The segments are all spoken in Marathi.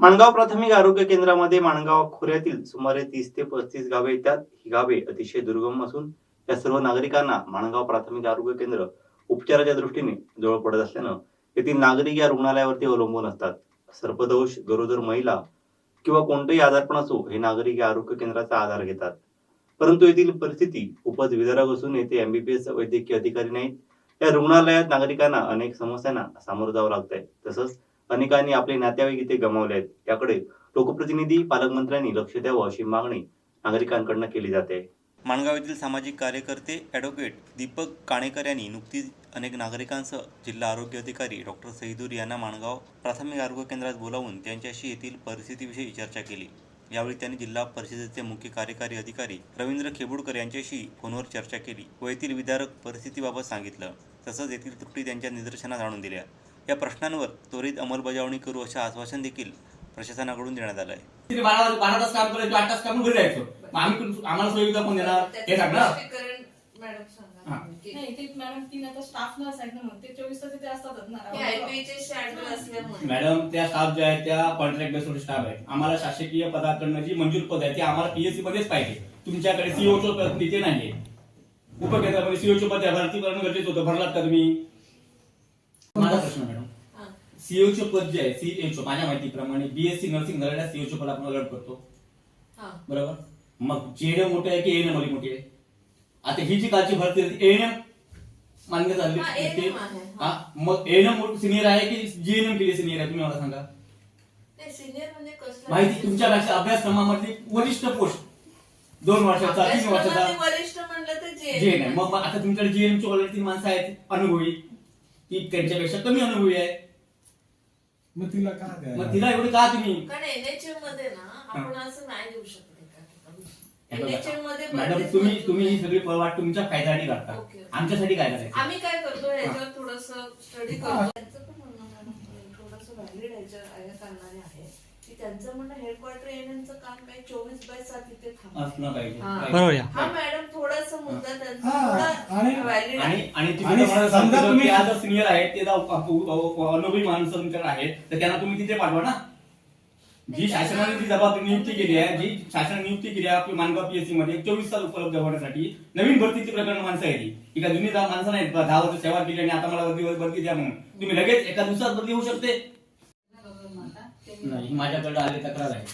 माणगाव प्राथमिक आरोग्य केंद्रामध्ये माणगाव खोऱ्यातील सुमारे 30 ते 35 गावे येतात. ही गावे अतिशय दुर्गम असून या सर्व नागरिकांना माणगाव प्राथमिक आरोग्य केंद्र उपचाराच्या दृष्टीने जवळ पडत असल्यानं येथील नागरिक या रुग्णालयावरती अवलंबून असतात. सर्पदोष, गरोदर महिला किंवा कोणतेही आजारपण असो, हे नागरिक या आरोग्य केंद्राचा आधार घेतात. परंतु येथील परिस्थिती खूपच विदारक असून येथे एमबीबीएस वैद्यकीय अधिकारी नाहीत. या रुग्णालयात नागरिकांना अनेक समस्यांना सामोरं जावं लागतंय. तसंच अनेकांनी आपले नातेवाईक इथे गमावले आहेत. याकडे लोकप्रतिनिधी, पालकमंत्र्यांनी लक्ष द्यावं अशी मागणी नागरिकांकडून केली जाते. माणगाव येथील सामाजिक कार्यकर्ते ॲडव्होकेट दीपक काणेकर यांनी नुकतीच अनेक नागरिकांसह जिल्हा आरोग्य अधिकारी डॉक्टर सईदूर यांना माणगाव प्राथमिक आरोग्य केंद्रात बोलावून त्यांच्याशी येथील परिस्थितीविषयी चर्चा केली. यावेळी त्यांनी जिल्हा परिषदेचे मुख्य कार्यकारी अधिकारी रवींद्र खेबुडकर यांच्याशी फोनवर चर्चा केली व येथील विदारक परिस्थितीबाबत सांगितलं. तसंच येथील त्रुटी त्यांच्या निदर्शनास आणून दिल्या. या प्रश्नांवर त्वरित अंमलबजावणी करू असे आश्वासन देखील प्रशासनाकडून देण्यात आलं आहे. 12 तास काम करायचं, 8 तास काम घरी जायचं. आम्हाला सोयीचा कोण देणार हे सांगणार. मॅडम सांगा. नाही ते मॅडम 3 आता स्टाफ नर्स आहेत ना, ते 24 तास इथे असतातच ना. आयपीचे शेड्यूल असल्यामुळे मॅडम त्या स्टाफ जे आहे त्या कॉन्ट्रॅक्ट बेस्ड स्टाफ आहे. आम्हाला शासकीय पदाकडनं जी मंजूर पद आहे ती आम्हाला पीएससी मध्येच पाहिजे. तुमच्याकडे सीओचं पद तिथे नाहीये. उपकेंद्रामध्ये सीओचं पद भरती करणं गरजेचं होतं. भरलात का तुम्ही? माझा प्रश्न मॅडम, सीओचं पद जे आहे, सीएचओ माझ्या माहितीप्रमाणे बीएससी नर्सिंग झालेल्या सीओचं पद आपण अलर्ट करतो, बरोबर? मग जेएनएम मोठे आहे की एएनएम मोठी आहे? आता ही जी कालची भरती आहे एएनएम मान्य झाली, मग एएनएम सिनियर आहे की जीएनएम केली सिनियर आहे? तुम्ही मला सांगा. माहिती तुमच्यापेक्षा अभ्यासक्रमामधली वरिष्ठ पोस्ट 2 वर्षाचा 3 वर्षाचा वरिष्ठ म्हणलं तर जीएनएम. मग आता तुमच्याकडे जीएनएम ची ऑलरेडी 3 माणसं आहेत अनुभवी, ती त्यांच्यापेक्षा कमी अनुभवी आहे. मग तिला एवढी का तुम्ही? कारण एनएचएम मध्ये ना आपण असं नाही देऊ शकत. मॅडम तुम्ही ही सगळी पळवाट तुमच्या फायद्यासाठी करता. आमच्यासाठी काय करायचं? आम्ही काय करतो याच्यावर थोडंसं स्टडी करतो. त्यांचं पण म्हणणं थोडंसं व्हॅलिड करणारे आहे की त्यांचं म्हणणं हेडक्वार्टर येण्याचं काम काय 24/7 इथे असलं पाहिजे. बरोबर. हा मॅडम थोडंसं मुद्दा त्यांचा व्हॅलिड आहे. आणि समजा तुम्ही आज सिनियर आहेत ते अनुभवी माणसं तुमच्याकडे आहेत तर त्यांना तुम्ही तिथे पाठवा ना. जी शासनाने जी जबाबदारी नियुक्ती केली आहे, जी शासनाने नियुक्ती केली आहे आपली माणगाव पीएससी मध्ये 24 तास उपलब्ध होण्यासाठी नवीन भरतीची प्रकरण माणसं आहे ती का जुनी माणसं नाहीत. 10 वर्ष सेवा केली आणि आता मला भरती द्या म्हणून तुम्ही लगेच एका दिवसात भरती होऊ शकते? नाही, माझ्याकडे आले तक्रार आहे.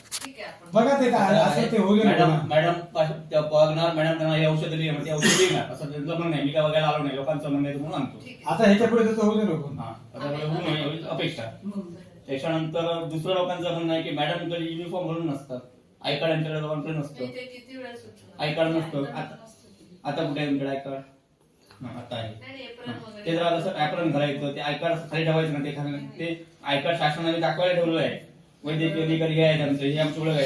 बघा ते काय असं ते होईल. मॅडम त्यांना हे औषध दिली म्हणजे औषध देणार असं त्यांचं म्हणणं आहे. मी काय बघायला आलो नाही, लोकांचं म्हणणं आहे म्हणून आणतो. आता ह्याच्या पुढे त्याचं होऊ होऊ अपेक्षा. त्याच्यानंतर दुसऱ्या लोकांचं म्हणणं आहे की मॅडमकडे युनिफॉर्म घालून नसतात, आय कार्ड यांच्याकडे लोकांकडे नसतं, आय कार्ड नसतं. आता कुठे आहे तुमच्याकडे आय कार्ड? आता आहे. ते जरा कसं ऍप्रन घालायचं, ते आय कार्ड खाली ठेवायचं ना, ते आय कार्ड शासनाने दाखवायला ठेवलं आहे. वैद्यकीय अधिकारी हे आहेत आमचं, हे आमचं ओळख आहे.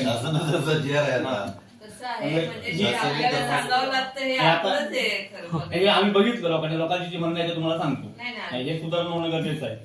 आम्ही बघितलं लोकांची जी म्हणणं आहे ते तुम्हाला सांगतो. हे सुधारणा होणं गरजेचं आहे.